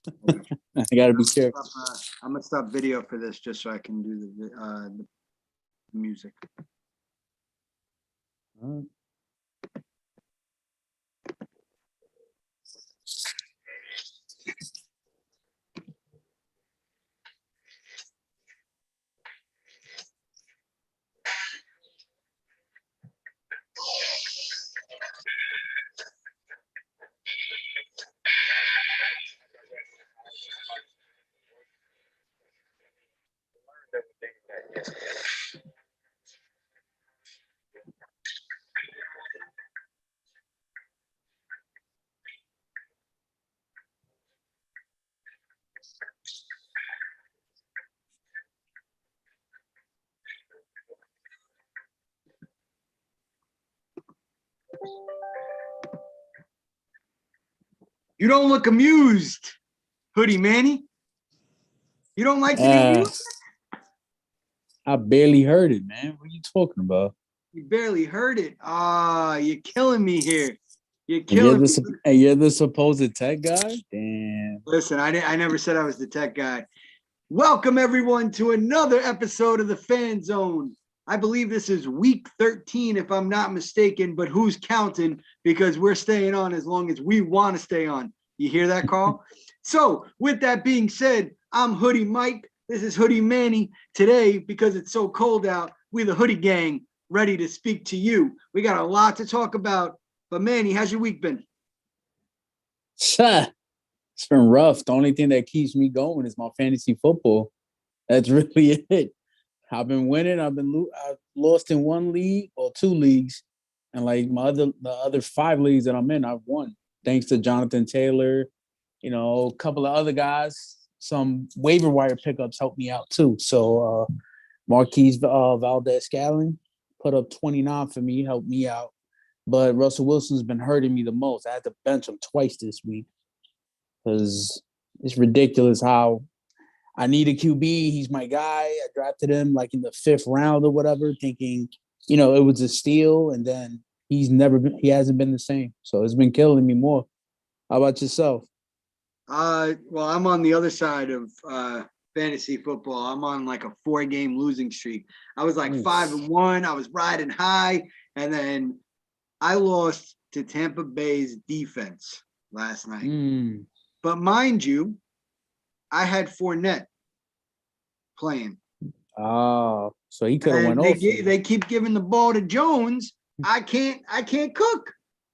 I gotta be careful. I'm gonna stop video for this just so I can do the music. All right. You don't look amused, Hoodie Manny. You don't like the new music? I barely heard it, man. What are you talking about? You barely heard it. You're killing me here. You're killing me. And you're the supposed tech guy? Damn. Listen, I never said I was the tech guy. Welcome, everyone, to another episode of the Fan Zone. I believe this is week 13, if I'm not mistaken, but who's counting? Because we're staying on as long as we want to stay on. You hear that, Carl? So, with that being said, I'm Hoodie Mike. This is Hoodie Manny. Today, because it's so cold out, we're the Hoodie Gang, ready to speak to you. We got a lot to talk about. But Manny, how's your week been? It's been rough. The only thing that keeps me going is my fantasy football. That's really it. I've been winning. I've lost in one league or two leagues, and like the other 5 leagues that I'm in, I've won thanks to Jonathan Taylor. You know, a couple of other guys. Some waiver wire pickups helped me out too. So Marquise Valdez-Scantling put up 29 for me, helped me out. But Russell Wilson's been hurting me the most. I had to bench him twice this week because it's ridiculous how I need a QB. He's my guy. I drafted him like in the 5th round or whatever, thinking, it was a steal. And then he hasn't been the same. So it's been killing me more. How about yourself? Well, I'm on the other side of fantasy football. I'm on like a 4-game losing streak. I was like 5-1. I was riding high. And then I lost to Tampa Bay's defense last night. But mind you, I had Fournette playing. Oh, so he could have went off. They keep giving the ball to Jones. I can't cook.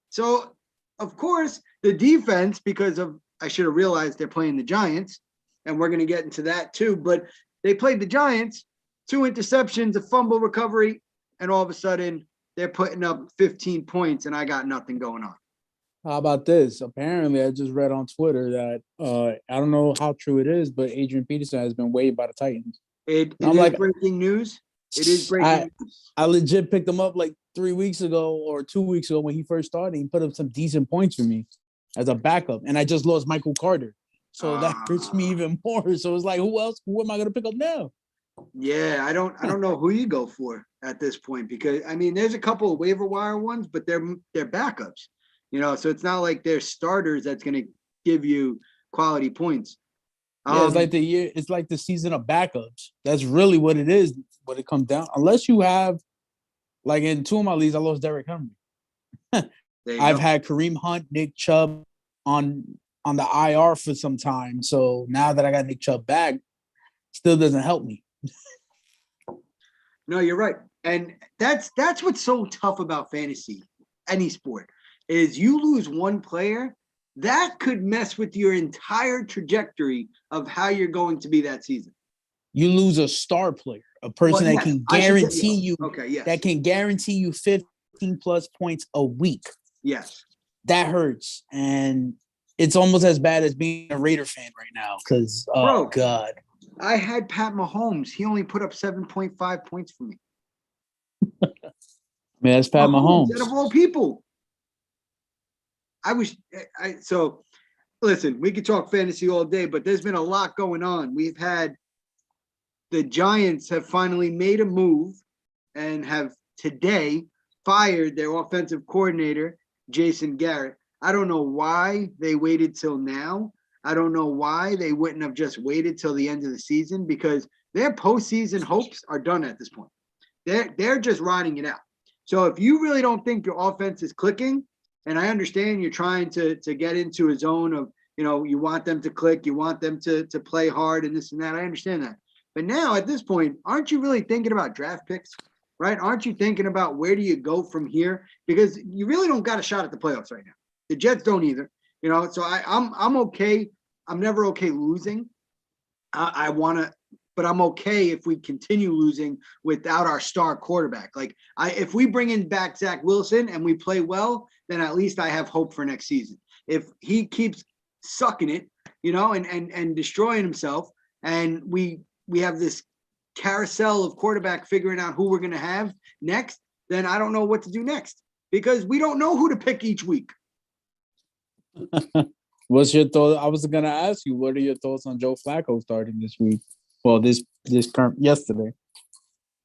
So, of course, the defense, because of I should have realized they're playing the Giants, and we're going to get into that too. But they played the Giants, 2 interceptions, a fumble recovery, and all of a sudden they're putting up 15 points, and I got nothing going on. How about this? Apparently, I just read on Twitter that I don't know how true it is, but Adrian Peterson has been waived by the Titans. It is breaking news. It is breaking news. I legit picked him up like 3 weeks ago or 2 weeks ago when he first started. He put up some decent points for me as a backup, and I just lost Michael Carter, so that hurts me even more. So it's like, who am I going to pick up now? Yeah, I don't know who you go for at this point, because I mean, there's a couple of waiver wire ones, but they're backups. So it's not like they're starters that's going to give you quality points. Yeah, it's like the season of backups. That's really what it is when it comes down. Unless you have, like in 2 of my leagues, I lost Derrick Henry. I've had Kareem Hunt, Nick Chubb on the IR for some time. So now that I got Nick Chubb back, still doesn't help me. No, you're right. And that's what's so tough about fantasy, any sport, is you lose one player, that could mess with your entire trajectory of how you're going to be that season. You lose a star player, a person that can guarantee you 15 plus points a week. Yes. That hurts. And it's almost as bad as being a Raider fan right now because, God. I had Pat Mahomes. He only put up 7.5 points for me. Man, that's Pat Mahomes. Out of all people. So listen, we could talk fantasy all day, but there's been a lot going on. We've had the Giants have finally made a move and have today fired their offensive coordinator, Jason Garrett. I don't know why they waited till now. I don't know why they wouldn't have just waited till the end of the season, because their postseason hopes are done at this point. They're just riding it out. So if you really don't think your offense is clicking, and I understand you're trying to get into a zone of, you want them to click, you want them to play hard and this and that. I understand that. But now at this point, aren't you really thinking about draft picks, right? Aren't you thinking about where do you go from here? Because you really don't got a shot at the playoffs right now. The Jets don't either. So I'm okay. I'm never okay losing. I want to, but I'm okay if we continue losing without our star quarterback. Like if we bring in back Zach Wilson and we play well, then at least I have hope for next season. If he keeps sucking it, and destroying himself, and we have this carousel of quarterback figuring out who we're going to have next, then I don't know what to do next, because we don't know who to pick each week. What's your thought? I was gonna ask you, what are your thoughts on Joe Flacco starting this week? Well, yesterday.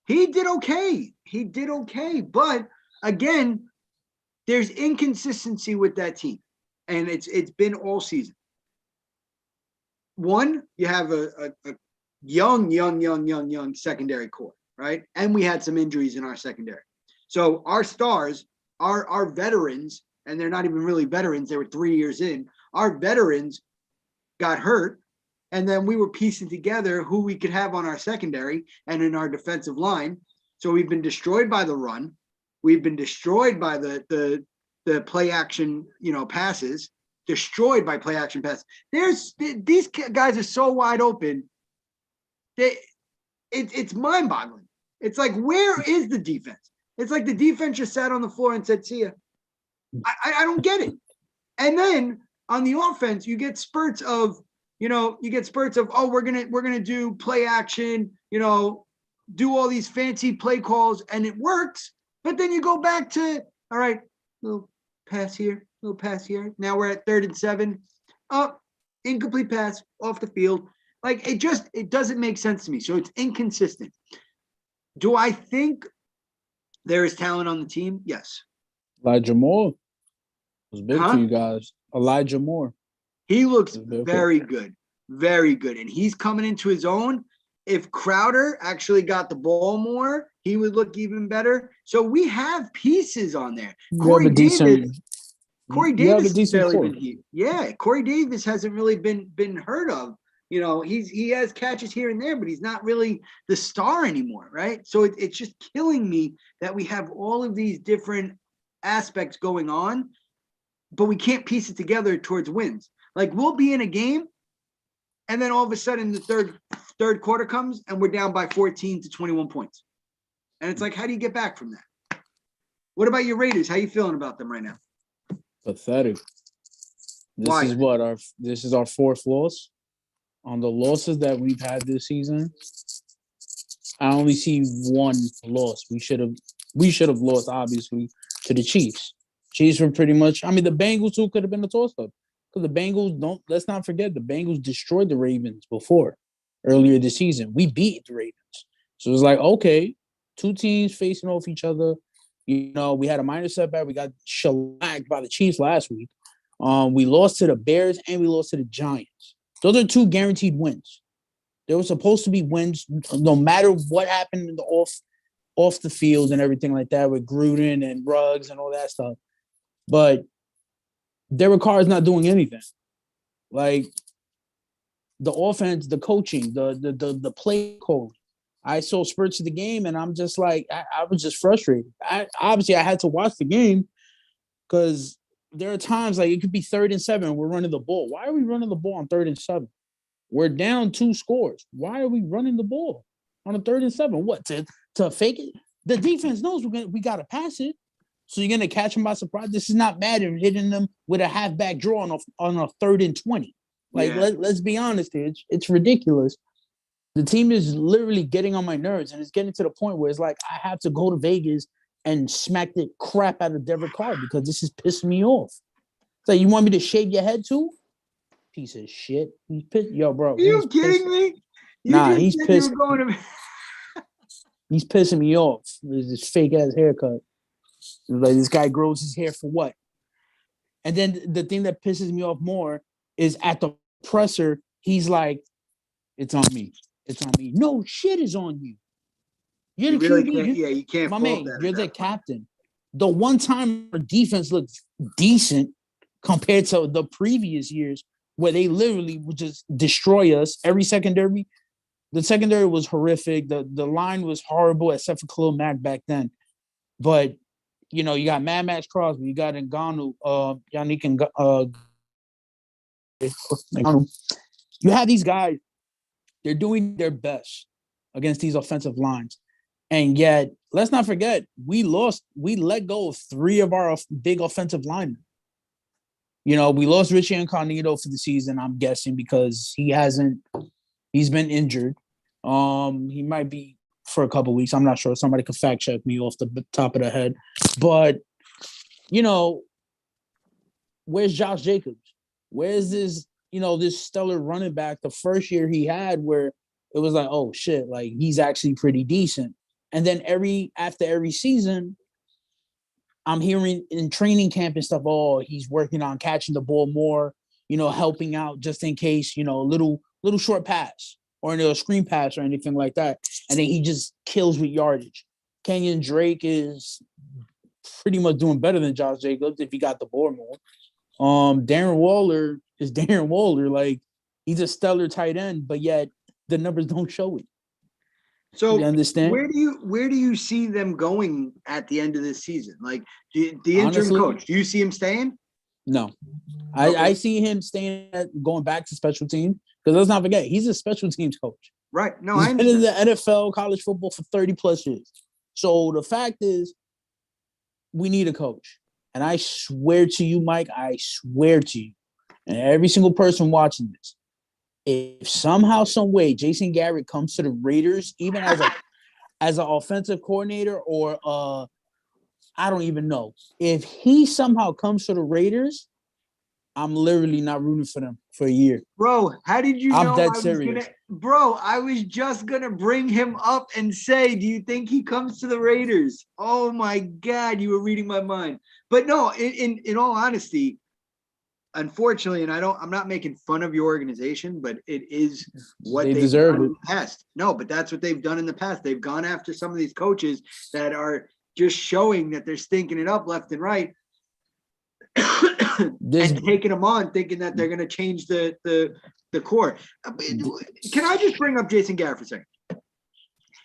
He did okay, but again, there's inconsistency with that team, and it's been all season. One, you have a young secondary core, right? And we had some injuries in our secondary. So our stars, our veterans, and they're not even really veterans, they were 3 years in. Our veterans got hurt, and then we were piecing together who we could have on our secondary and in our defensive line. So we've been destroyed by the run. We've been destroyed by the play action, passes, destroyed by play action passes. These guys are so wide open. It's mind boggling. It's like, where is the defense? It's like the defense just sat on the floor and said, see ya. I don't get it. And then on the offense, you get spurts of, oh, we're gonna do play action, do all these fancy play calls, and it works. But then you go back to, all right, little pass here. Now we're at 3rd and 7. Incomplete pass off the field. Like, it doesn't make sense to me. So it's inconsistent. Do I think there is talent on the team? Yes. Elijah Moore was big for you guys. Elijah Moore. He looks very good. Very good. And he's coming into his own. If Crowder actually got the ball more, he would look even better. So we have pieces on there. Corey Davis has barely been here. Yeah, Corey Davis hasn't really been heard of. He has catches here and there, but he's not really the star anymore, right? So it's just killing me that we have all of these different aspects going on, but we can't piece it together towards wins. Like, we'll be in a game, and then all of a sudden the third quarter comes and we're down by 14 to 21 points. And it's like, how do you get back from that? What about your Raiders? How you feeling about them right now? Pathetic. This is our 4th loss. On the losses that we've had this season, I only see one loss. We should have lost, obviously, to the Chiefs. Chiefs were pretty much, the Bengals too could have been a toss-up. Because the Bengals, let's not forget, the Bengals destroyed the Ravens earlier this season. We beat the Ravens. So it was like, okay, 2 teams facing off each other. We had a minor setback. We got shellacked by the Chiefs last week. We lost to the Bears and we lost to the Giants. Those are 2 guaranteed wins. There were supposed to be wins no matter what happened in the off the field and everything like that with Gruden and Ruggs and all that stuff. But Derek Carr is not doing anything. Like, the offense, the coaching, the play code. I saw spurts of the game, and I'm just like, I was just frustrated. I had to watch the game because there are times like it could be 3rd and 7. We're running the ball. Why are we running the ball on 3rd and 7? We're down 2 scores. Why are we running the ball on a 3rd and 7? What, to fake it? The defense knows we got to pass it. So you're going to catch them by surprise. This is not Madden hitting them with a halfback draw on a 3rd and 20. Like, let's be honest here. It's ridiculous. The team is literally getting on my nerves, and it's getting to the point where it's like I have to go to Vegas and smack the crap out of Derek Carr because this is pissing me off. So you want me to shave your head too? Piece of shit. He's pissed. Yo, bro. Are you kidding me? He's pissed. He's pissing me off. With this fake ass haircut. Like, this guy grows his hair for what? And then the thing that pisses me off more is at the presser, he's like, it's on me. It's on me. No, shit is on you. You're You the really QB. can't. Yeah, you can't My fault man, that you're at the that point. captain. The one time our defense looked decent compared to the previous years where they literally would just destroy us every secondary. The secondary was horrific. The line was horrible except for Khalil Mack back then. But you know, you got Mad Max Crosby, you got Ngannou, Yannick and you have these guys, they're doing their best against these offensive lines. And yet, let's not forget, we let go of 3 of our big offensive linemen. You know, we lost Richie Incognito for the season, I'm guessing, because he's been injured. He might be for a couple weeks. I'm not sure. Somebody could fact check me off the top of the head. But, you know, where's Josh Jacobs? Where's this, this stellar running back the first year he had where it was like, oh shit, like he's actually pretty decent. And then after every season, I'm hearing in training camp and stuff, oh, he's working on catching the ball more, helping out just in case, a little short pass or a screen pass or anything like that. And then he just kills with yardage. Kenyon Drake is pretty much doing better than Josh Jacobs if he got the ball more. Darren Waller is Darren Waller. Like, he's a stellar tight end, but yet the numbers don't show it. So you understand? Where do you see them going at the end of this season? Like the interim Honestly, coach, do you see him staying? No. Okay. I see him going back to special teams because let's not forget, he's a special teams coach. Right. No, He's been in the NFL, college football for 30 plus years. So the fact is, we need a coach. And I swear to you, Mike, I swear to you, and every single person watching this, if somehow, some way, Jason Garrett comes to the Raiders, even as an offensive coordinator or I don't even know. If he somehow comes to the Raiders, I'm literally not rooting for them for a year. Bro, how did you know I'm dead serious. I was just gonna bring him up and say, do you think he comes to the Raiders? Oh my God, you were reading my mind. But no, in all honesty, unfortunately, and I'm not making fun of your organization, but it is what they've deserve done it in the past. No, but that's what they've done in the past. They've gone after some of these coaches that are just showing that they're stinking it up left and right. And taking them on, thinking that they're going to change the core. Can I just bring up Jason Garrett for a second?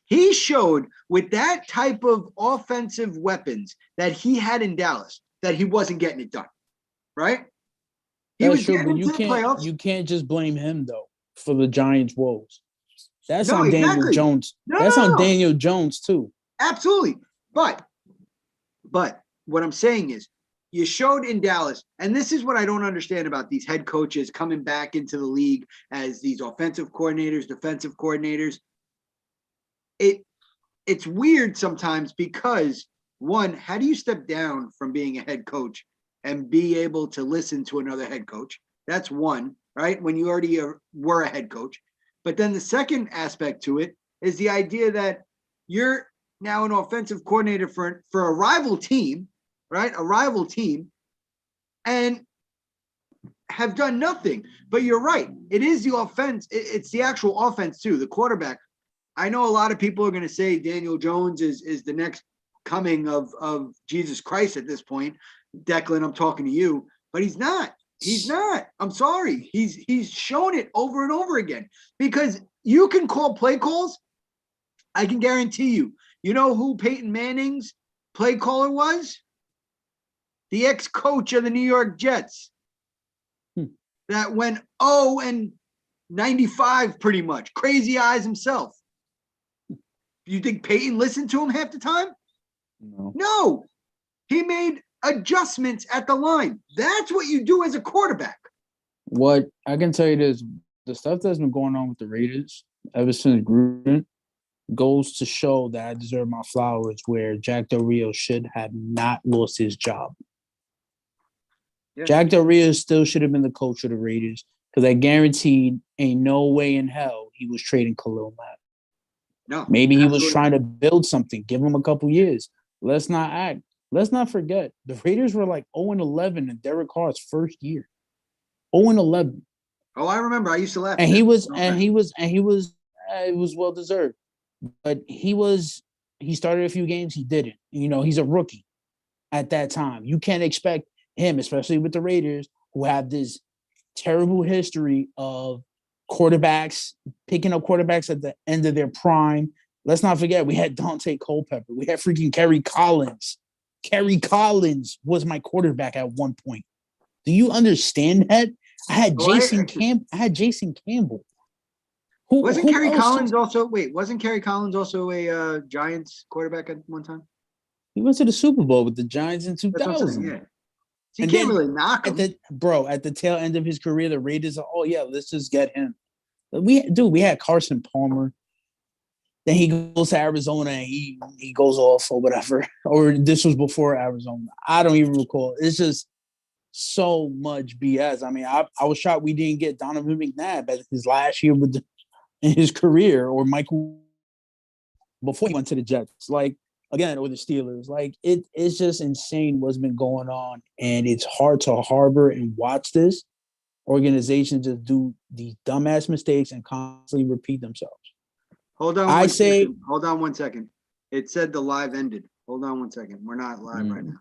He showed with that type of offensive weapons that he had in Dallas that he wasn't getting it done, right? He That's was true, getting but to the playoffs. you can't just blame him though for the Giants' woes. That's No, on exactly. Daniel Jones. No, That's no, on no. Daniel Jones too. Absolutely. But what I'm saying is, you showed in Dallas, and this is what I don't understand about these head coaches coming back into the league as these offensive coordinators, defensive coordinators. It's weird sometimes because, one, how do you step down from being a head coach and be able to listen to another head coach? That's one, right? When you already were a head coach. But then the second aspect to it is the idea that you're now an offensive coordinator for a rival team, right? A rival team, and have done nothing. But you're right. It is the offense. It's the actual offense too, the quarterback. I know a lot of people are going to say Daniel Jones is the next coming of Jesus Christ at this point. Declan, I'm talking to you, but he's not. He's not. I'm sorry. He's shown it over and over again because you can call play calls. I can guarantee you. You know who Peyton Manning's play caller was? The ex-coach of the New York Jets. That went 0-95 pretty much. Crazy Eyes himself. You think Peyton listened to him half the time? No. He made adjustments at the line. That's what you do as a quarterback. What I can tell you is the stuff that's been going on with the Raiders ever since Gruden goes to show that I deserve my flowers where Jack Del Rio should have not lost his job. Yeah. Jack Del Rio still should have been the coach of the Raiders because I guaranteed ain't no way in hell he was trading Khalil Mack. No, maybe he was trying to build something. Give him a couple years. Let's not forget the Raiders were like 0-11 in Derek Carr's first year. 0-11. Oh, I remember. I used to laugh. And at he that. was, Okay. it was well deserved. But he started a few games. He didn't. He's a rookie at that time. You can't expect him, especially with the Raiders, who have this terrible history of quarterbacks picking up quarterbacks at the end of their prime. Let's not forget, we had Dante Culpepper. We had freaking Kerry Collins. Kerry Collins was my quarterback at one point. Do you understand that? I had Jason Campbell. Wasn't Who Kerry else? Collins also? Wait, wasn't Kerry Collins also a Giants quarterback at one time? He went to the Super Bowl with the Giants in That's what I'm saying. 2000. Yeah. So you And can't then really knock him. at the tail end of his career, the Raiders are, oh yeah, let's just get him. We had Carson Palmer. Then he goes to Arizona and he goes off or whatever. Or this was before Arizona. I don't even recall. It's just so much BS. I mean, I was shocked we didn't get Donovan McNabb at his last year in his career, or Michael before he went to the Jets. Like, again, or the Steelers. Like, it's just insane what's been going on. And it's hard to harbor and watch this organization just do these dumbass mistakes and constantly repeat themselves. Hold on one second. It said the live ended. Hold on one second. We're not live right now.